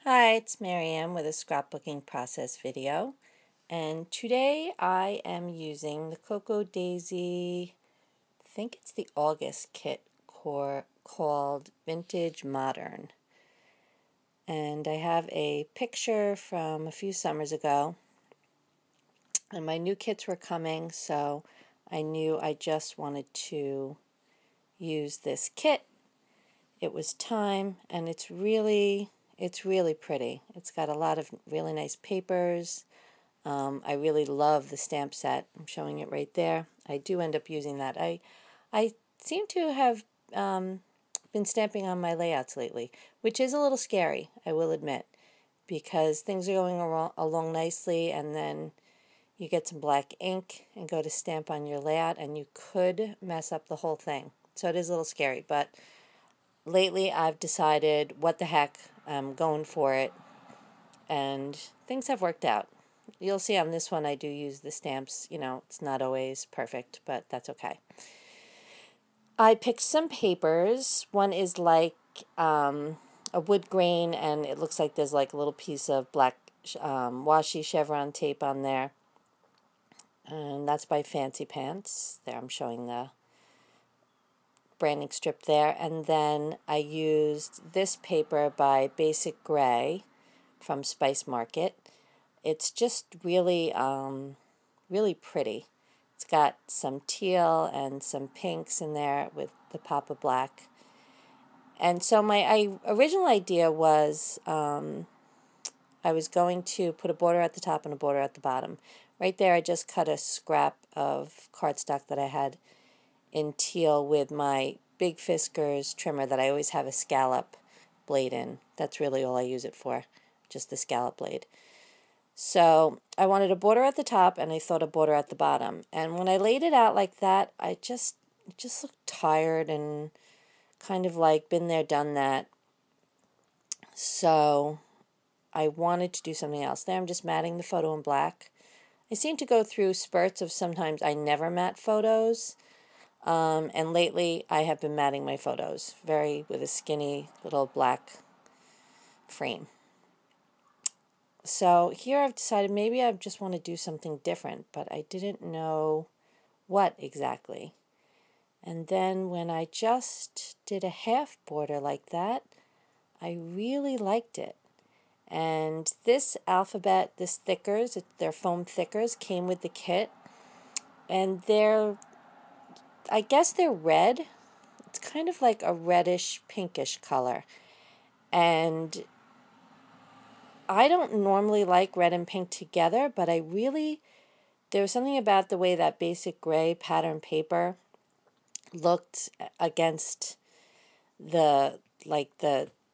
Hi, it's Marianne with a scrapbooking process video, and today I am using the Cocoa Daisy, I think it's the August kit called Vintage Modern. And I have a picture from a few summers ago, and my new kits were coming, so I knew I just wanted to use this kit. It was time, and it's really pretty. It's got a lot of really nice papers. I really love the stamp set. I'm showing it right there. I do end up using that. I seem to have been stamping on my layouts lately, which is a little scary, I will admit, because things are going along nicely, and then you get some black ink and go to stamp on your layout, and you could mess up the whole thing. So it is a little scary, but lately I've decided, what the heck, I'm going for it, and things have worked out. You'll see on this one I do use the stamps. It's not always perfect, but that's okay. I picked some papers. One is like a wood grain, and it looks like there's like a little piece of black washi chevron tape on there. And that's by Fancy Pants. There, I'm showing the branding strip there. And then I used this paper by Basic Gray from Spice Market. It's just really pretty. It's got some teal and some pinks in there with the pop of black. And so my original idea was I was going to put a border at the top and a border at the bottom. Right there I just cut a scrap of cardstock that I had in teal with my Big Fiskars trimmer that I always have a scallop blade in. That's really all I use it for, just the scallop blade. So I wanted a border at the top, and I thought a border at the bottom. And when I laid it out like that, it just looked tired and kind of like been there, done that. So I wanted to do something else. There I'm just matting the photo in black. I seem to go through spurts of sometimes I never matte photos. And lately I have been matting my photos with a skinny little black frame. So here I've decided maybe I just want to do something different, but I didn't know what exactly. And then when I just did a half border like that, I really liked it. And this alphabet, this thickers, they're foam thickers, came with the kit. And I guess they're red. It's kind of like a reddish, pinkish color. And I don't normally like red and pink together, but there was something about the way that Basic Gray pattern paper looked against the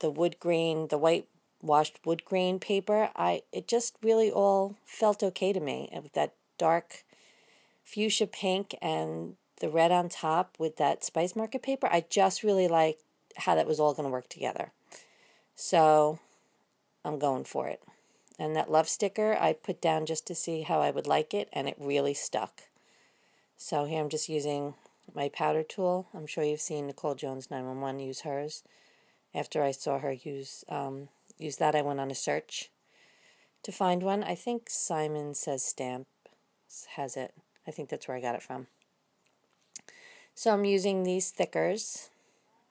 wood grain, the white washed wood grain paper. It just really all felt okay to me. With that dark fuchsia pink and the red on top with that Spice Market paper, I just really liked how that was all going to work together. So I'm going for it. And that love sticker I put down just to see how I would like it, and it really stuck. So here I'm just using my powder tool. I'm sure you've seen Nicole Jones 911 use hers. After I saw her use that, I went on a search to find one. I think Simon Says Stamp has it. I think that's where I got it from. So I'm using these thickers,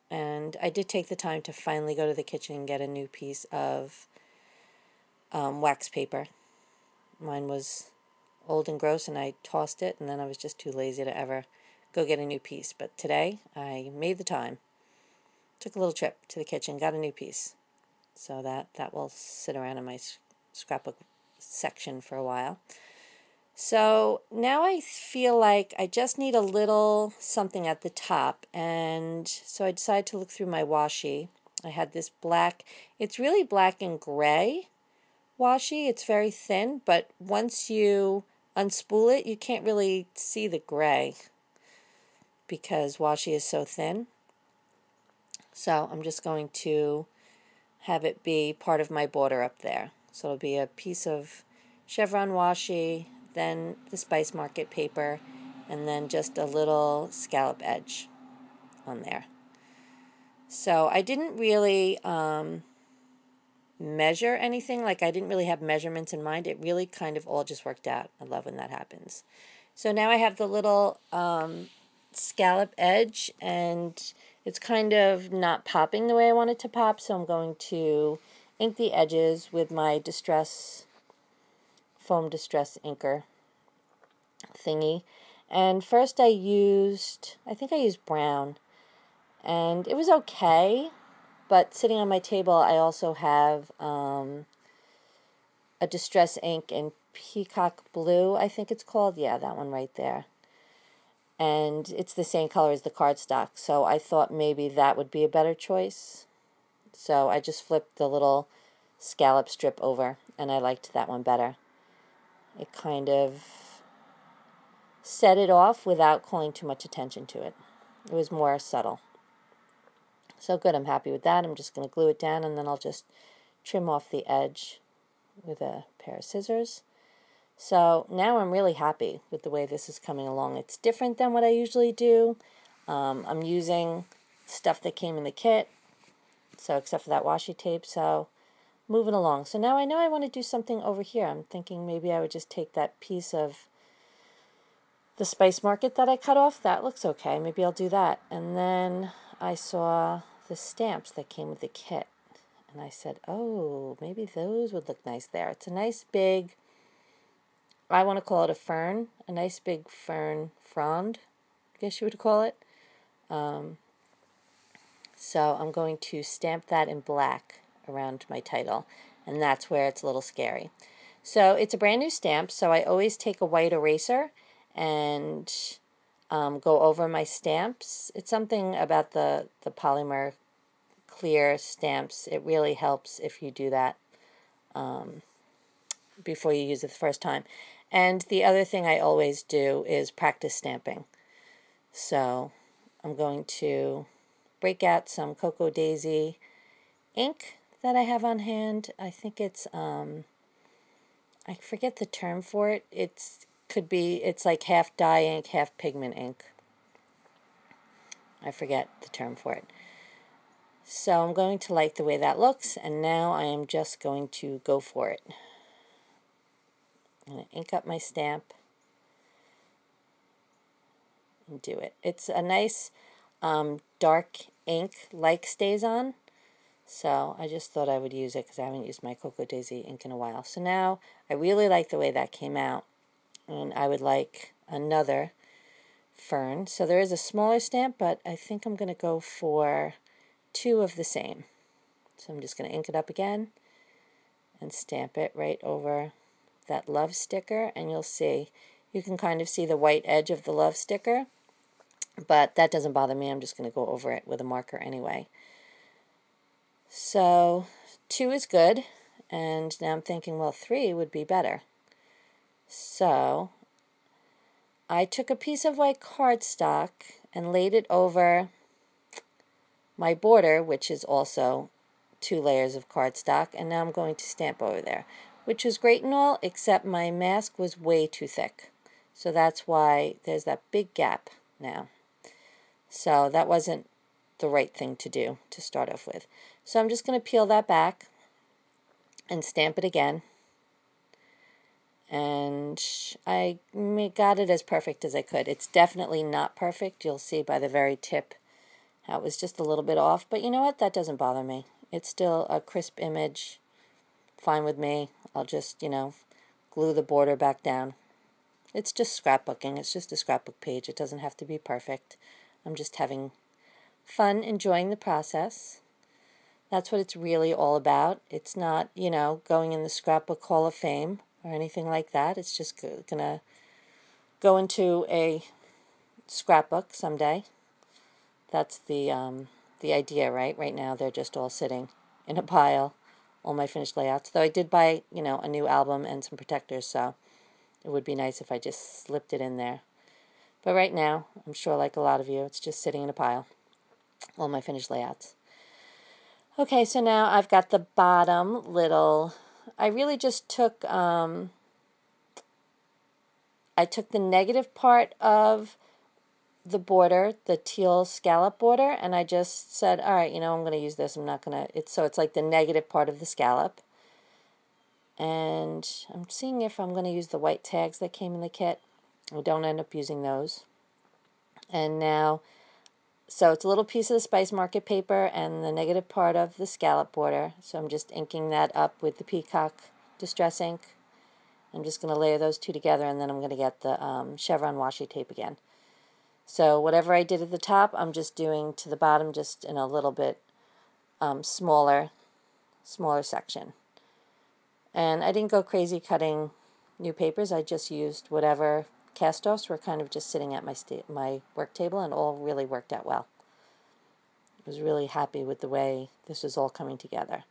and I did take the time to finally go to the kitchen and get a new piece of wax paper. Mine was old and gross, and I tossed it, and then I was just too lazy to ever go get a new piece. But today I made the time. Took a little trip to the kitchen, got a new piece. So that will sit around in my scrapbook section for a while. So now I feel like I just need a little something at the top, and so I decided to look through my washi. I had this black, it's really black and gray washi. It's very thin, but once you unspool it, you can't really see the gray because washi is so thin. So I'm just going to have it be part of my border up there. So it'll be a piece of chevron washi, then the Spice Market paper, and then just a little scallop edge on there. So I didn't really measure anything. Like I didn't really have measurements in mind. It really kind of all just worked out. I love when that happens. So now I have the little scallop edge, and it's kind of not popping the way I want it to pop, so I'm going to ink the edges with my foam distress inker thingy. And first I think I used brown, and it was okay, but sitting on my table I also have a distress ink in peacock blue, I think it's called. Yeah, that one right there. And it's the same color as the cardstock, so I thought maybe that would be a better choice. So I just flipped the little scallop strip over, and I liked that one better. It kind of set it off without calling too much attention to it. It was more subtle. So good, I'm happy with that. I'm just going to glue it down, and then I'll just trim off the edge with a pair of scissors. So now I'm really happy with the way this is coming along. It's different than what I usually do. I'm using stuff that came in the kit, so except for that washi tape, so moving along. So now I know I want to do something over here. I'm thinking maybe I would just take that piece of the Spice Market that I cut off. That looks okay. Maybe I'll do that. And then I saw the stamps that came with the kit, and I said, oh, maybe those would look nice there. It's a nice big, I want to call it a fern, a nice big fern frond, I guess you would call it. So I'm going to stamp that in black around my title, and that's where it's a little scary. So it's a brand new stamp, so I always take a white eraser and go over my stamps. It's something about the polymer clear stamps. It really helps if you do that before you use it the first time. And the other thing I always do is practice stamping. So I'm going to break out some Cocoa Daisy ink that I have on hand. I think it's, I forget the term for it. It's like half dye ink, half pigment ink. I forget the term for it. So I'm going to like the way that looks, and now I am just going to go for it. I'm going to ink up my stamp and do it. It's a nice dark ink like StazOn, so I just thought I would use it because I haven't used my Cocoa Daisy ink in a while. So now I really like the way that came out, and I would like another fern. So there is a smaller stamp, but I think I'm going to go for two of the same. So I'm just going to ink it up again and stamp it right over that love sticker, and you'll see, you can kind of see the white edge of the love sticker, but that doesn't bother me. I'm just going to go over it with a marker anyway. So 2 is good, and now I'm thinking, well, 3 would be better. So I took a piece of white cardstock and laid it over my border, which is also 2 layers of cardstock, and now I'm going to stamp over there, which was great and all, except my mask was way too thick. So that's why there's that big gap now. So that wasn't the right thing to do to start off with. So I'm just going to peel that back and stamp it again. And I got it as perfect as I could. It's definitely not perfect. You'll see by the very tip how it was just a little bit off. But you know what? That doesn't bother me. It's still a crisp image. Fine with me. I'll just, glue the border back down. It's just scrapbooking. It's just a scrapbook page. It doesn't have to be perfect. I'm just having fun, enjoying the process. That's what it's really all about. It's not, going in the Scrapbook Hall of Fame or anything like that. It's just going to go into a scrapbook someday. That's the idea, right? Right now they're just all sitting in a pile, all my finished layouts. Though I did buy, a new album and some protectors, so it would be nice if I just slipped it in there. But right now, I'm sure like a lot of you, it's just sitting in a pile, all my finished layouts. Okay, so now I've got the bottom little, I really just took, I took the negative part of the border, the teal scallop border, and I just said, all right, I'm going to use this. I'm not going to, it's like the negative part of the scallop. And I'm seeing if I'm going to use the white tags that came in the kit. I don't end up using those. And now, so it's a little piece of the Spice Market paper and the negative part of the scallop border. So I'm just inking that up with the Peacock Distress ink. I'm just going to layer those two together, and then I'm going to get the chevron washi tape again. So whatever I did at the top, I'm just doing to the bottom, just in a little bit smaller section. And I didn't go crazy cutting new papers. I just used whatever cast-offs were kind of just sitting at my work table, and all really worked out well. I was really happy with the way this was all coming together.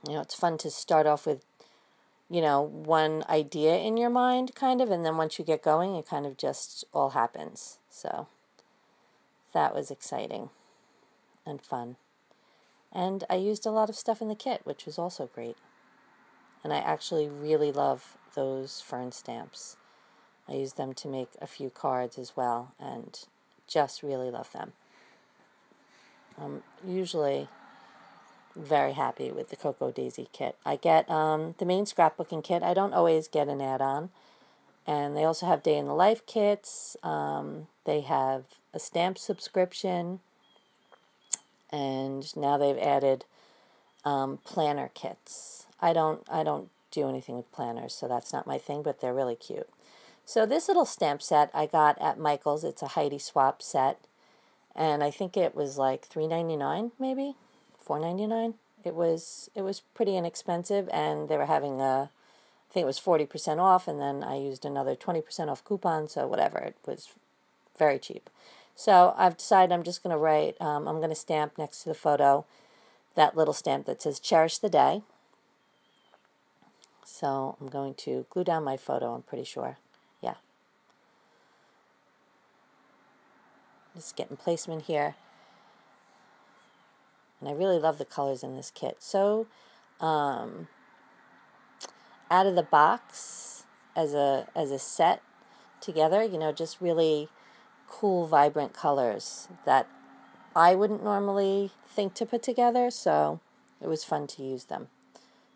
It's fun to start off with, one idea in your mind, kind of, and then once you get going, it kind of just all happens. So that was exciting and fun. And I used a lot of stuff in the kit, which was also great. And I actually really love those fern stamps. I used them to make a few cards as well, and just really love them. I'm usually very happy with the Cocoa Daisy kit. I get the main scrapbooking kit. I don't always get an add-on. And they also have Day in the Life kits. They have a stamp subscription. And now they've added planner kits. I don't do anything with planners, so that's not my thing, but they're really cute. So this little stamp set I got at Michael's. It's a Heidi Swap set, and I think it was like $3.99, maybe $4.99. It was pretty inexpensive, and they were having I think it was 40% off, and then I used another 20% off coupon, so whatever. It was very cheap. So I've decided I'm just going to write, I'm going to stamp next to the photo that little stamp that says Cherish the Day. So I'm going to glue down my photo, I'm pretty sure. Yeah. Just getting placement here. And I really love the colors in this kit. So out of the box as a set together, just really cool, vibrant colors that I wouldn't normally think to put together, so it was fun to use them.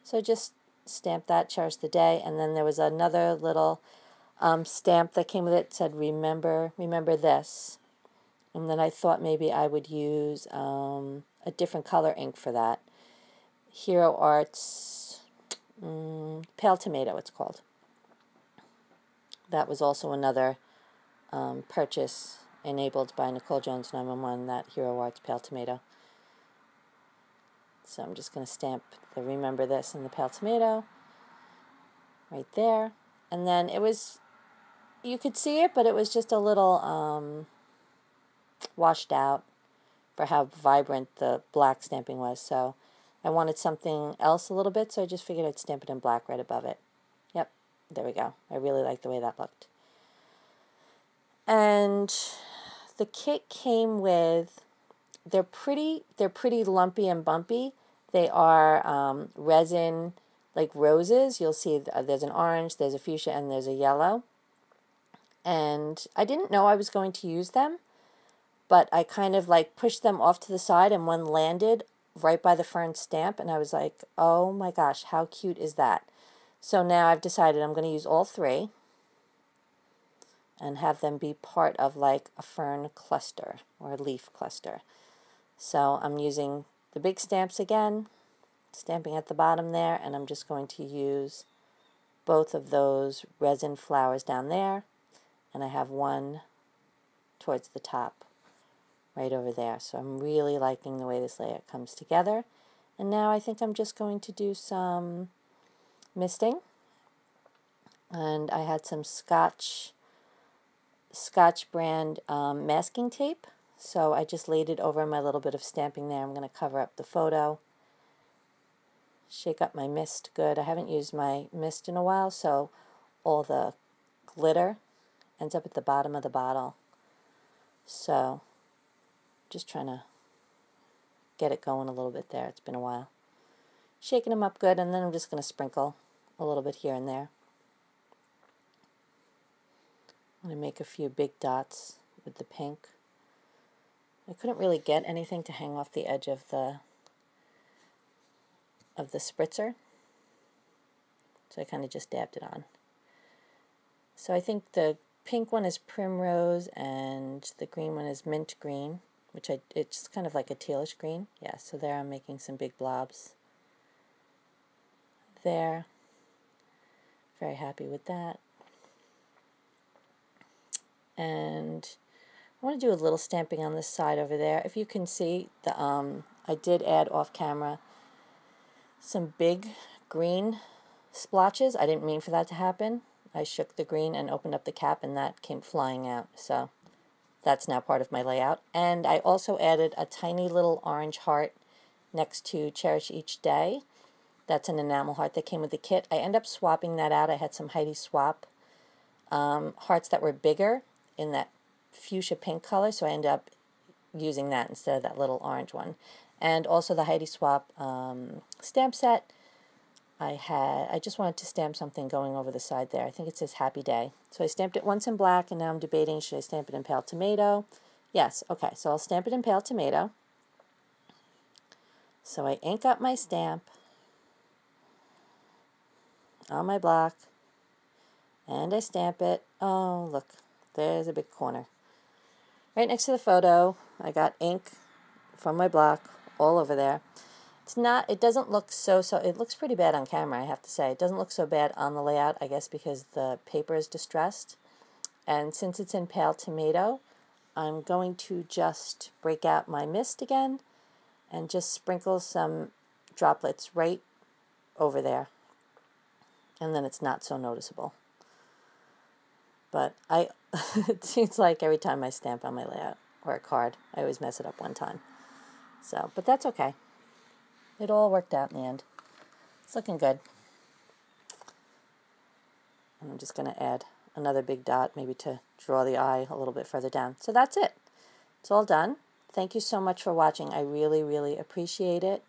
So just stamp that, Cherish the Day, and then there was another little stamp that came with it, said remember this. And then I thought maybe I would use a different color ink for that. Hero Arts Pale Tomato, it's called. That was also another purchase enabled by Nicole Jones 911, that Hero Arts Pale Tomato. So I'm just going to stamp the Remember This and the Pale Tomato right there. And then it was, you could see it, but it was just a little washed out for how vibrant the black stamping was. So I wanted something else a little bit, so I just figured I'd stamp it in black right above it. Yep, there we go. I really like the way that looked. And the kit came with, they're pretty lumpy and bumpy. They are resin, like roses. You'll see there's an orange, there's a fuchsia, and there's a yellow. And I didn't know I was going to use them, but I kind of like pushed them off to the side, and one landed right by the fern stamp, and I was like, oh my gosh, how cute is that? So now I've decided I'm going to use all three and have them be part of like a fern cluster or a leaf cluster. So I'm using the big stamps again, stamping at the bottom there, and I'm just going to use both of those resin flowers down there, and I have one towards the top right over there. So I'm really liking the way this layout comes together. And now I think I'm just going to do some misting. And I had some Scotch brand masking tape. So I just laid it over my little bit of stamping there. I'm going to cover up the photo. Shake up my mist good. I haven't used my mist in a while, so all the glitter ends up at the bottom of the bottle. So just trying to get it going a little bit there. It's been a while. Shaking them up good, and then I'm just going to sprinkle a little bit here and there. I'm going to make a few big dots with the pink. I couldn't really get anything to hang off the edge of the spritzer, so I kind of just dabbed it on. So I think the pink one is primrose and the green one is mint green, which it's kind of like a tealish green. Yeah, so there I'm making some big blobs there. Very happy with that. And I want to do a little stamping on this side over there. If you can see, I did add off camera some big green splotches. I didn't mean for that to happen. I shook the green and opened up the cap and that came flying out. So that's now part of my layout. And I also added a tiny little orange heart next to Cherish Each Day. That's an enamel heart that came with the kit. I ended up swapping that out. I had some Heidi Swap hearts that were bigger in that fuchsia pink color, so I ended up using that instead of that little orange one. And also the Heidi Swap stamp set. I just wanted to stamp something going over the side there. I think it says Happy Day. So I stamped it once in black, and now I'm debating, should I stamp it in pale tomato? Yes, okay, so I'll stamp it in pale tomato. So I ink up my stamp on my block, and I stamp it. Oh, look, there's a big corner. Right next to the photo, I got ink from my block all over there. It doesn't look it looks pretty bad on camera, I have to say. It doesn't look so bad on the layout, I guess because the paper is distressed. And since it's in pale tomato, I'm going to just break out my mist again and just sprinkle some droplets right over there. And then it's not so noticeable. But it seems like every time I stamp on my layout or a card, I always mess it up one time. So, but that's okay. It all worked out in the end. It's looking good. And I'm just going to add another big dot, maybe to draw the eye a little bit further down. So that's it. It's all done. Thank you so much for watching. I really, really appreciate it.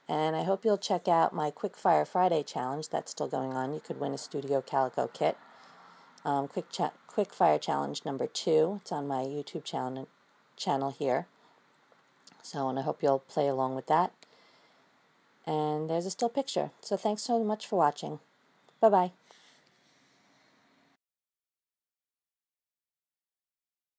And I hope you'll check out my Quick Fire Friday challenge. That's still going on. You could win a Studio Calico kit. Quick Fire Challenge number 2. It's on my YouTube channel here. So, and I hope you'll play along with that. And there's a still picture. So thanks so much for watching. Bye-bye.